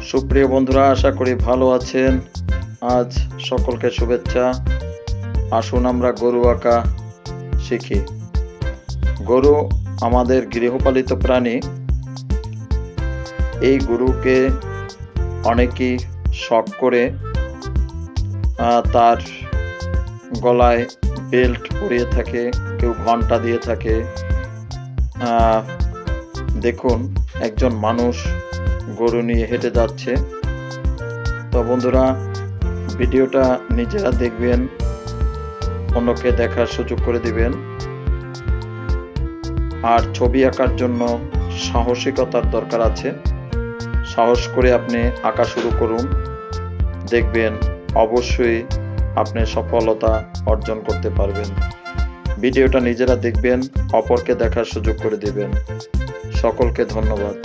সুপ্রিয় বন্ধুরা, আশা করি ভালো আছেন। আজ সকলকে শুভেচ্ছা। আসুন আমরা গরু আঁকা শিখি। গরু আমাদের গৃহপালিত প্রাণী। এই গরুকে অনেকেই শখ করে তার গলায় বেল্ট পরিয়ে থাকে, কেউ ঘন্টা দিয়ে থাকে। দেখুন, একজন মানুষ গরু নিয়ে হেঁটে যাচ্ছে। তো বন্ধুরা, ভিডিওটা নিজেরা দেখবেন, অন্যকে দেখার সুযোগ করে দিবেন। আর ছবি আঁকার জন্য সাহসিকতার দরকার আছে। সাহস করে আপনি আঁকা শুরু করুন, দেখবেন অবশ্যই আপনি সফলতা অর্জন করতে পারবেন। ভিডিওটা নিজেরা দেখবেন, অপরকে দেখার সুযোগ করে দিবেন। সকলকে ধন্যবাদ।